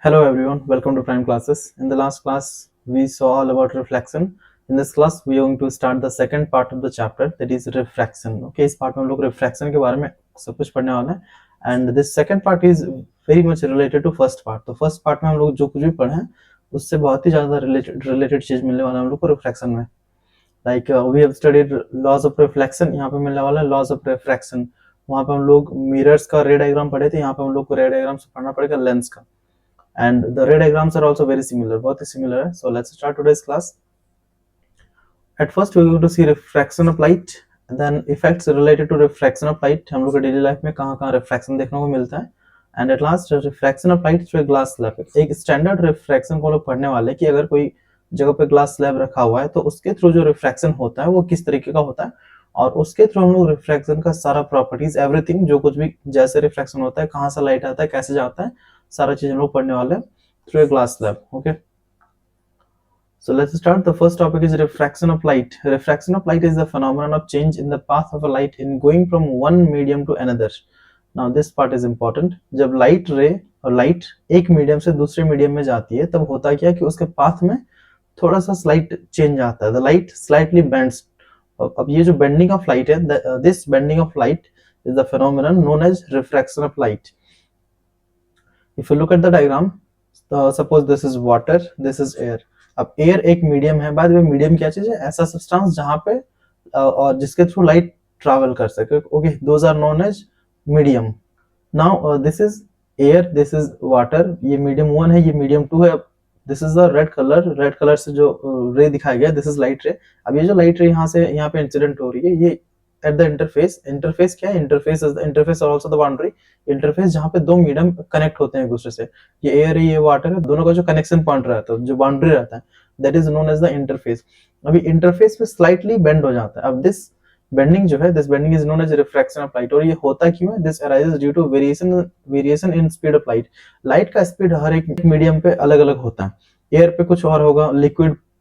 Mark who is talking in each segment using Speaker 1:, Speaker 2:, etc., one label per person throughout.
Speaker 1: Hello everyone, welcome to Prime Classes. In the last class, we saw all about reflection. In this class, we are going to start the second part of the chapter, that is refraction. Okay, इस part में हम लोग refraction के बारे में सब कुछ पढ़ने वाले हैं. And this second part is very much related to first part. तो first part में हम लोग जो कुछ भी पढ़े हैं, उससे बहुत ही ज़्यादा related चीज मिलने वाला है हम लोग को refraction में. Like we have studied laws of reflection. यहाँ पे मिलने वाला है laws of refraction. वहाँ पे हम लोग mirrors का ray diagram पढ़े थे. यहाँ पे हम लोग को ray diagram से पढ़ना पड़ेगा lens का. And the ray diagrams are also very similar, बहुत ही similar है. So let's start today's class. At first we're going to see refraction of light, and then effects related to refraction of light. हम लोग के daily life में कहाँ कहाँ refraction देखने को मिलता है. And at last refraction of light through a glass slab. एक standard refraction को लोग पढ़ने वाले कि अगर कोई जगह पे ग्लास स्लैब रखा हुआ है तो उसके थ्रू जो रिफ्रैक्शन होता है वो किस तरीके का होता है, और उसके थ्रू हम लोग रिफ्रैक्शन का सारा प्रॉपर्टीज एवरीथिंग जो कुछ भी जैसे रिफ्रैक्शन होता है, कहाँ से लाइट आता है, कैसे जाता है, सारा चीज हम लोग पढ़ने वाले हैं through a glass slab. Okay, so let's start. The first topic is refraction of light. Refraction of light is the phenomenon of change in the path of a light in going from one medium to another. Now this part is important. जब light रे और light एक medium से दूसरे medium में जाती है तब होता क्या है कि उसके पाथ में थोड़ा सा स्लाइट चेंज आता है. The light slightly bends. अब ये जो बेंडिंग ऑफ लाइट है, this bending of light is the phenomenon known as refraction of light. If you look at the diagram, suppose this is water, this is air. अब air एक medium है. बाद में medium क्या चीज है? ऐसा सब्सटेंस जहां पे और जिसके थ्रू लाइट ट्रैवल कर सके. Okay, those are known as medium. Now this is air, this is water. ये मीडियम 1 है, ये मीडियम 2 है. This is the red colour से जो रे दिखाया गया, दिस इज लाइट रे. अब ये जो लाइट रे यहाँ से यहाँ पे इंसिडेंट हो रही है, ये एट द इंटरफेस. इंटरफेस क्या है? इंटरफेस इज द इंटरफेस और आल्सो द बाउंड्री. इंटरफेस जहाँ पे दो मीडियम कनेक्ट होते हैं एक दूसरे से. ये एयर है, ये वाटर है, दोनों का जो कनेक्शन पॉइंट रहता है, जो बाउंड्री रहता है, that is known as the interface. अभी इंटरफेस पे स्लाइटली बेंड हो जाता है. अब दिस बेंडिंग जो है, this bending is known as refraction of light. और ये होता क्यों है? This arises due to variation in speed of light. Light का स्पीड हर एक मीडियम पे अलग अलग होता है. एयर पे कुछ और होगा,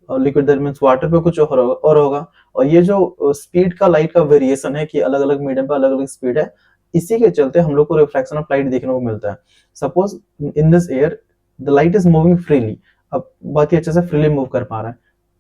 Speaker 1: लिक्विड दैट मींस वाटर पे कुछ और होगा. और ये जो स्पीड का लाइट का वेरिएशन है कि अलग अलग मीडियम पे अलग अलग स्पीड है, इसी के चलते हम लोग को रिफ्रैक्शन ऑफ लाइट देखने को मिलता है. Suppose in this air the light is moving freely. अब बहुत ही अच्छे से फ्रीली मूव कर पा रहा है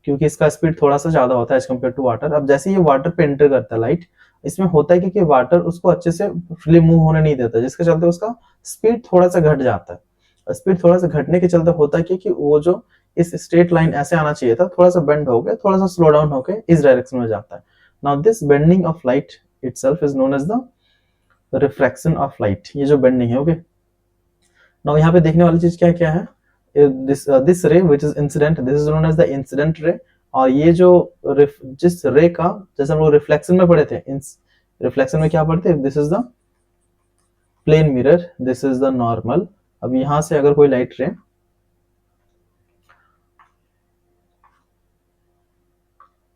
Speaker 1: क्योंकि इसका स्पीड थोड़ा सा ज्यादा होता है एज कम्पेयर टू वाटर. अब जैसे ये वाटर पे एंटर करता है लाइट, इसमें होता है कि वाटर उसको अच्छे से फ्रीली मूव होने नहीं देता, जिसके चलते उसका स्पीड थोड़ा सा घट जाता है. स्पीड थोड़ा सा घटने के चलते होता है कि वो जो इस स्ट्रेट लाइन ऐसे आना चाहिए था, थोड़ा सा बेंड हो गया, थोड़ा सा स्लो डाउन होकर इस डायरेक्शन में जाता है. Now this bending of light itself is known as the refraction of light. ये जो बेंडिंग है. ओके, नाउ यहाँ पे देखने वाली चीज क्या क्या है? This ray which is incident, this is known as the incident ray. और ये जो जिस रे का, जैसे हम लोग रिफ्लेक्शन में पढ़े थे, रिफ्लेक्शन में क्या पढ़ते? This is the plane mirror, this is the normal. अब यहां से अगर कोई light ray,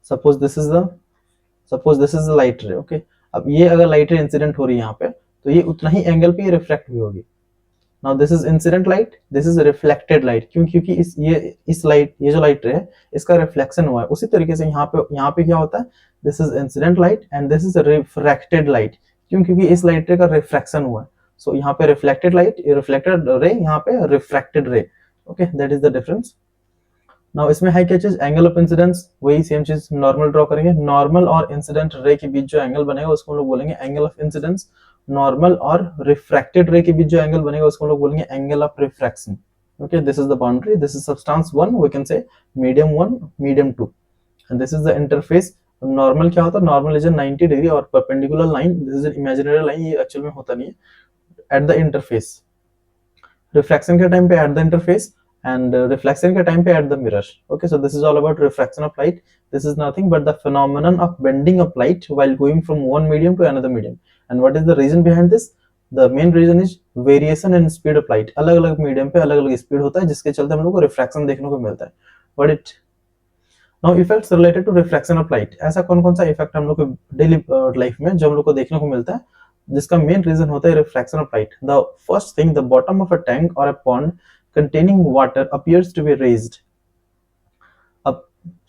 Speaker 1: suppose this is the light ray. Okay, अब ये अगर लाइट रे इंसिडेंट हो रही है यहाँ पे, तो ये उतना ही एंगल पे रिफ्लेक्ट भी होगी. Now this is incident light, this is reflected light. क्यों? क्योंकि ये जो लाइट रे है, इसका रिफ्लेक्शन हुआ है. उसी तरीके से यहाँ पे क्या होता है? This is incident light and this is refracted light. क्यों? क्योंकि इस लाइट रे का रिफ्रैक्शन हुआ है. सो यहाँ पे रिफ्लेक्टेड लाइट, रिफ्लेक्टेड रे, यहाँ पे रिफ्रैक्टेड रे. Okay, that is the difference. Now इसमें है क्या चीज? Angle of incidence. वही सेम चीज नॉर्मल ड्रॉ करेंगे. नॉर्मल और इंसिडेंट रे के बीच जो एंगल बनेगा उसको हम लोग बोलेंगे एंगल ऑफ इंसिडेंस. नॉर्मल और रिफ्रैक्टेड रे के बीच जो एंगल बनेगा उसको हम लोग बोलेंगे angle of refraction. Okay, this is the boundary, this is substance 1, we can say medium 1, medium 2, and this is the interface. Normal क्या होता है? नॉर्मल इज 90 डिग्री और perpendicular line, this is imaginary line, ये actual में होता नहीं है. At the interface, refraction के टाइम पे at the interface, and reflection के time पे at the mirror. Okay, so this is all about refraction of light. This is nothing but the phenomenon of bending of light while going from one medium to another medium. And what is the reason behind this? The main reason is variation in speed of light. अलग अलग medium पे अलग अलग speed होता है, जिसके चलते हम लोग को रिफ्रैक्शन देखने को मिलता है. But it now effects related to refraction of light. ऐसा कौन कौन सा इफेक्ट हम लोग को डेली लाइफ में जो हम लोग को देखने को मिलता है, जिसका मेन रीजन होता है refraction of light. The first thing, the bottom of a tank और a pond containing water appears to be raised. Up,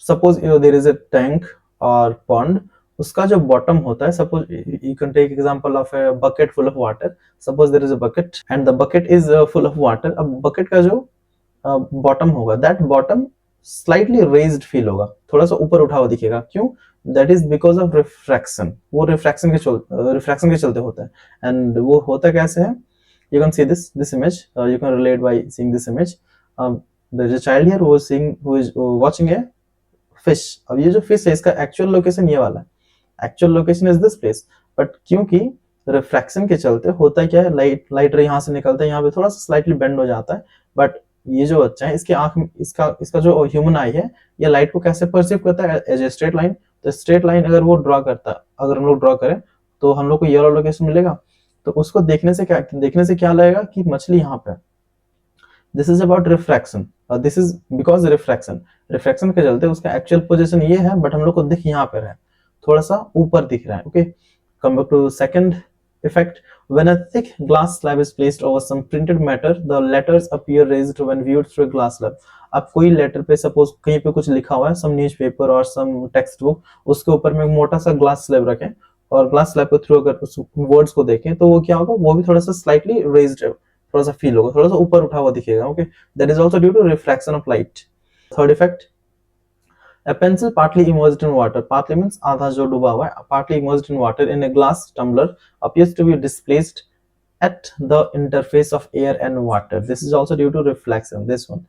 Speaker 1: suppose there is a tank or pond उसका जो बॉटम होता है, suppose you can take example of a bucket full of water, suppose there is a bucket and the bucket is full of water. अब bucket का जो bottom होगा, that bottom slightly raised feel होगा, थोड़ा सा ऊपर उठा हुआ दिखेगा, क्यों? That is because of refraction, वो रिफ्रैक्शन के चलते होता है। एंड वो होता कैसे है, you can see this image, you can relate by seeing this image. There is a child here who is watching a fish. अब ये जो fish है इसका एक्चुअल लोकेशन ये वाला है, actual location is this place, but क्योंकि refraction के चलते होता क्या है, लाइट रे यहाँ से निकलता है, यहाँ पे थोड़ा सा स्लाइटली बेंड हो जाता है, बट ये जो बच्चा है इसके आंख में इसका जो ह्यूमन आई है, ये लाइट को कैसे परसीव करता है, एज ए स्ट्रेट लाइन। तो स्ट्रेट लाइन अगर वो ड्रॉ करता है, अगर हम लोग ड्रॉ करें तो हम लोग को ये वाला लोकेशन मिलेगा। तो उसको देखने से क्या लगेगा कि मछली यहाँ पे। This is about refraction, this is because refraction के चलते उसका एक्चुअल पोजीशन ये है, बट हम लोग को दिख यहाँ पे रहा है, थोड़ा सा ऊपर दिख रहा है। Okay, come back to second effect. When a thick glass slab is placed over some printed matter, the letters appear raised when viewed through a glass slab. अब कोई लेटर पे सपोज कहीं पे कुछ लिखा हुआ है, सम न्यूज़पेपर और सम टेक्स्ट बुक, उसके ऊपर में मोटा सा ग्लास स्लैब रखें और ग्लास स्लैब के थ्रू अगर उस वर्ड्स को देखें तो वो क्या होगा, वो भी थोड़ा सा स्लाइटली रेज्ड, थोड़ा सा फील होगा, थोड़ा सा ऊपर उठा हुआ दिखेगा। Okay, that is also due to refraction of light. Third effect, a pencil partly immersed in water, partly means आधा जो डूबा हुआ है, partly immersed in water in a glass tumbler appears to be displaced at the interface of air and water. This is also due to reflection. This one,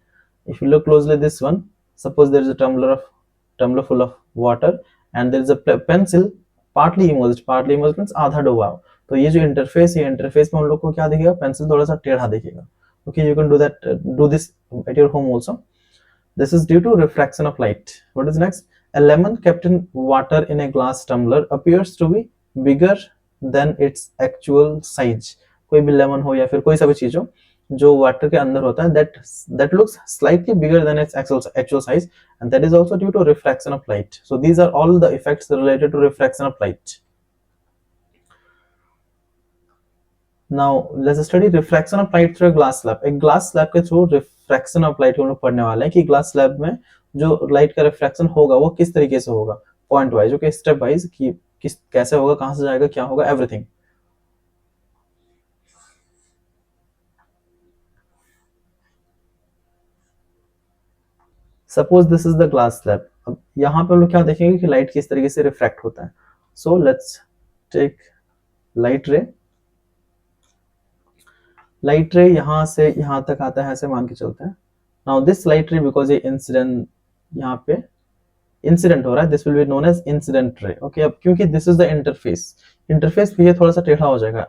Speaker 1: if you look closely, this one, suppose there is a tumbler full of water and there is a pencil partly immersed means आधा डूबा हुआ, तो ये जो interface है, interface में हम लोग को क्या दिखेगा, पेंसिल थोड़ा सा टेढ़ा दिखेगा। Okay, you can do this at your home also. This is due to refraction of light. What is next? A lemon kept in water in a glass tumbler appears to be bigger than its actual size. कोई भी lemon हो या फिर कोई सा भी चीज हो जो वाटर के अंदर होता है, that looks slightly bigger than its actual size, and that is also due to refraction of light. So these are all the effects related to refraction of light. Now let's study refraction of light through a glass slab. एक glass slab के through refraction of light हम लोग पढ़ने वाले हैं कि glass slab में जो लाइट का रिफ्रैक्शन होगा वो किस तरीके से होगा, point wise, okay, step wise, कि किस कैसे होगा, कहां से जाएगा, क्या होगा, everything. Suppose this is the glass slab. अब यहाँ पे हम लोग क्या देखेंगे कि लाइट किस तरीके से रिफ्रैक्ट होता है। So let's take light ray. Light ray यहाँ से यहाँ तक आता है, ऐसे मान के चलते हैं। Now this light ray, because ये इंसिडेंट, यहाँ पे इंसिडेंट हो रहा है, this will be known as incident ray. Okay, अब क्योंकि दिस इज द इंटरफेस पे ये थोड़ा सा टेढ़ा हो जाएगा,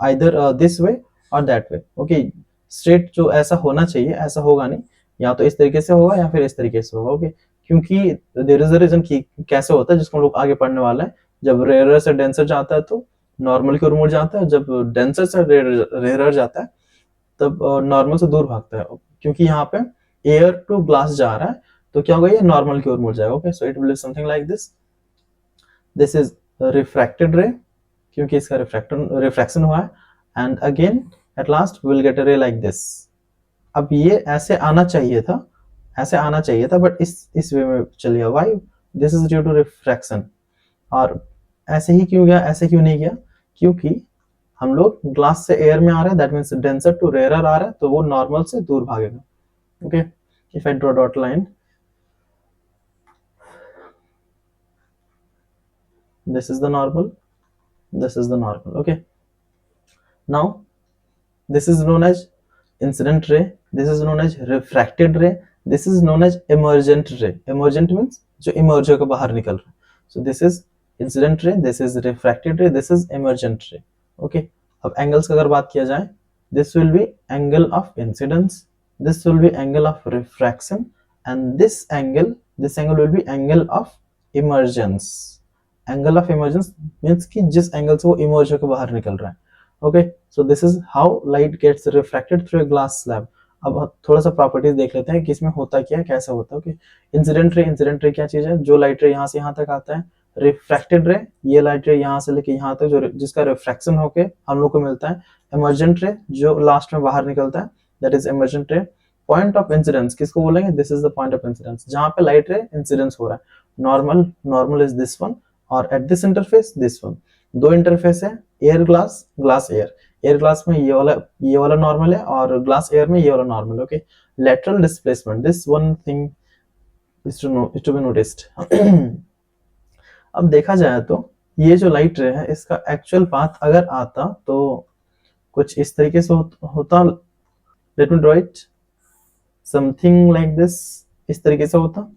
Speaker 1: आइदर दिस वे और दैट वे। ओके, स्ट्रेट जो ऐसा होना चाहिए ऐसा होगा नहीं, या तो इस तरीके से होगा या फिर इस तरीके से होगा। ओके, क्योंकि देयर इज अ रीजन कि कैसे होता है, जिसको हम लोग आगे पढ़ने वाला है। जब रेयर से डेंसर जाता है तो नॉर्मल की ओर मुड़ जाता है, जब डेंसर से रेयर जाता है तब नॉर्मल से दूर भागता है, क्योंकि यहाँ पे एयर टू ग्लास जा रहा है, तो क्या होगा, ये नॉर्मल की ओर मुड़ जाएगा। Okay, so it will be something like this. This is refracted ray, क्योंकि इसका रिफ्रैक्शन हुआ है, and again at last we will get a ray like this. अब ये ऐसे आना चाहिए था, बट इस वे में चल गया। Why? This is due to refraction. और ऐसे ही क्यों गया, ऐसे क्यों नहीं गया? क्योंकि हम लोग ग्लास से एयर में आ रहे हैं, that means denser to rarer आ रहा है, तो वो नॉर्मल से दूर भागेगा। Okay, if I draw dot line, this is the normal, this is the normal. Okay, now this is known as incident ray, this is known as refracted ray, this is known as emergent ray. Emergent means जो emerge होकर बाहर निकल रहा है। So this is incident ray, this is refracted ray, this is emergent ray. Okay, अब angles का अगर बात किया जाए, this will be angle of incidence, this will be angle of refraction, and this angle will be angle of emergence. Angle of emergence means कि जिस angle से वो इमर्ज होकर बाहर निकल रहा है। Okay, so this is how light gets refracted through a glass slab. अब थोड़ा सा प्रॉपर्टीज देख लेते हैं कि इसमें होता क्या है, कैसा होता है। ओके, इंसिडेंट रे क्या चीज है? जो लाइट रे यहाँ से यहाँ तक आता है। रिफ्रैक्टेड रे, ये लाइट रे यहाँ से लेके यहाँ तक जो जिसका रिफ्रैक्शन होके हम लोग को मिलता है। इमर्जेंट रे जो लास्ट में बाहर निकलता है, दैट इज इमर्जेंट रे। पॉइंट ऑफ इंसिडेंस किसको बोलेंगे? This is the point of incidence, जहाँ पे लाइट रे इंसिडेंस हो रहा है। नॉर्मल इज दिस वन, और at this interface this one, दो इंटरफेस है, air glass, glass air. Air glass में ये वाला नॉर्मल है और ग्लास एयर में ये वाला normal. Okay, lateral displacement, this one thing is to be noticed. अब देखा जाए तो ये जो लाइट रे है इसका एक्चुअल पाथ अगर आता तो कुछ इस तरीके से होता। Let me draw it something like this, इस तरीके से होता।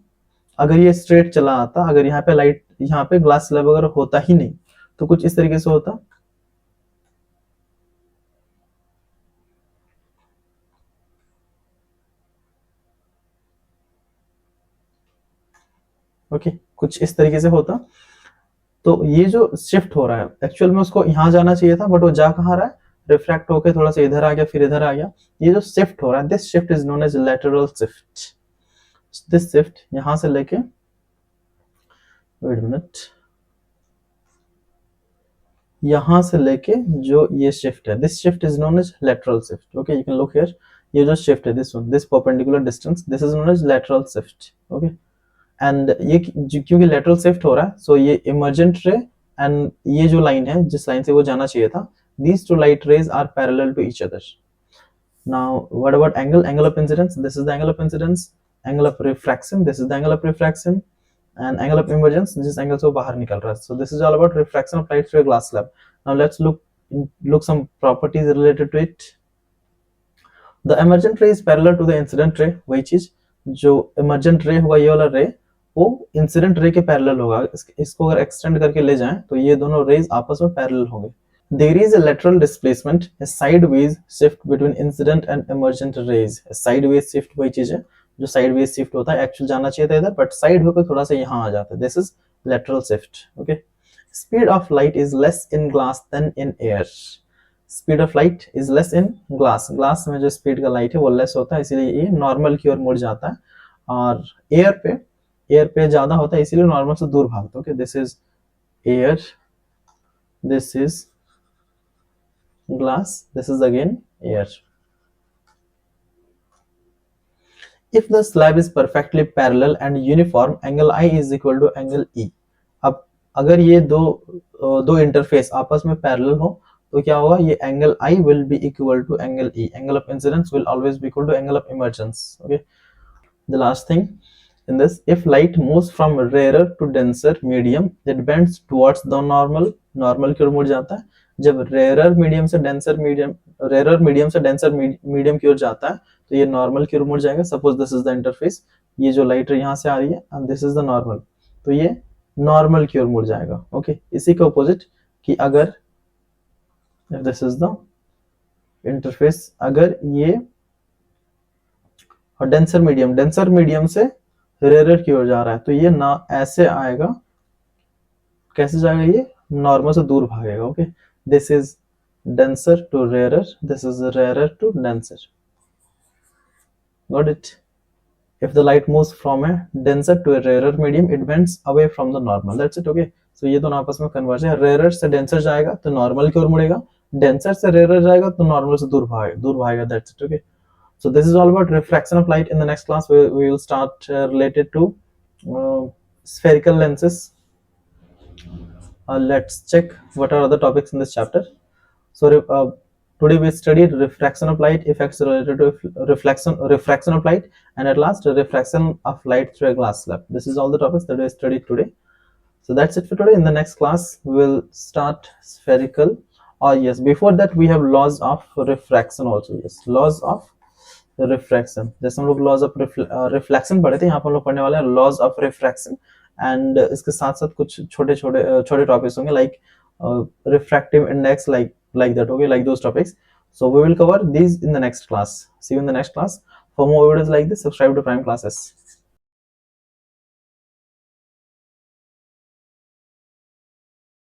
Speaker 1: अगर ये स्ट्रेट चला आता, अगर यहाँ पे लाइट, यहाँ पे ग्लास स्लैब अगर होता ही नहीं तो कुछ इस तरीके से होता। ओके, कुछ इस तरीके से होता। तो ये जो शिफ्ट हो रहा है एक्चुअल में उसको यहाँ जाना चाहिए था, बट वो जा कहाँ रहा है, रिफ्रैक्ट होके थोड़ा सा इधर आ गया, फिर इधर आ गया। ये जो शिफ्ट हो रहा है, this shift is known as lateral shift. This shift यहां से लेके, वेट मिनट, यहां से लेके जो ये शिफ्ट है, this shift is known as lateral shift. Okay, you can look here, ये जो शिफ्ट है this one, this perpendicular distance, this is known as lateral shift. Okay, and ये क्योंकि लैटरल शिफ्ट हो रहा है, सो ये इमर्जेंट रे एंड ये जो लाइन है जिस लाइन से वो जाना चाहिए था, these two light rays are parallel to each other. Now what about angle? Angle of incidence, this is the angle of incidence. Angle of refraction, this is the angle of refraction. And angle of emergence, जिस angle से वो बाहर निकल रहा है. So this is all about refraction of light through a glass slab. Now let's look some properties related to it. The emergent ray is parallel to the incident ray. वही चीज, जो emergent ray होगा ये वाला ray, वो incident ray के parallel होगा। इसको अगर extend करके ले जाएं तो ये दोनों rays आपस में parallel होंगे। There is a lateral displacement, a sideways shift between incident and emergent rays. A sideways shift वही चीज है जो sideways shift होता है, एक्चुअल जाना चाहिए था इधर, बट साइड होकर थोड़ा सा यहाँ आ जाता है। This is lateral shift. Okay. Speed of light is less in glass than in air. Speed of light is less in glass. Glass में जो speed का light है वो less होता है, इसीलिए ये normal की ओर मुड़ जाता है, और air पे ज्यादा होता है, इसीलिए normal से दूर भागता है। Okay. This is air. This is glass, this is again air. If the slab is perfectly parallel and uniform, angle I is equal to angle E. अब अगर ये दो इंटरफेस आपस में पैरेलल हो तो क्या होगा, ये angle I will be equal to angle E. Angle of incidence will always be equal to angle of emergence. Okay. The last thing in this, if light moves from rarer to denser medium, it bends towards the normal. Normal की ओर मुड़ जाता है। जब rarer medium से denser medium की ओर जाता है तो ये नॉर्मल की ओर मुड़ जाएगा। Suppose this is the interface, ये जो लाइट यहाँ से आ रही है and this is the normal, तो ये नॉर्मल की ओर मुड़ जाएगा। ओके, इसी के ऑपोजिट कि अगर दिस इज द इंटरफेस, अगर ये डेंसर मीडियम से रेरर की ओर जा रहा है तो ये ना ऐसे आएगा, कैसे जाएगा, ये नॉर्मल से दूर भागेगा। Okay, this is denser to rarer, this is rarer to denser. Got it? If the light moves from a denser to a rarer medium, it bends away from the normal. That's it. Okay. So ये दोनों आपस में converge है। Rarer से denser जाएगा तो normal की ओर मुड़ेगा, denser से रेरर जाएगा तो नॉर्मल से दूर भागेगा। That's it. Okay. So this is all about refraction of light. In the next class, we will start related to spherical lenses. Let's check what are other topics in this chapter. So today we studied refraction of light, effects related to refraction of light, and at last refraction of light through a glass slab. This is all the topics that we studied today. So that's it for today. In the next class we will start spherical, or yes, before that we have laws of refraction also. Yes, laws of refraction. जैसे हम लोग laws of reflection पढ़े थे, यहाँ पर हम लोग पढ़ने वाले हैं laws of refraction, and इसके साथ साथ कुछ छोटे टॉपिक्स होंगे like refractive index, like that. Okay, like those topics. So we will cover these in the next class. See you in the next class. For more videos like this, subscribe to Prime Classes.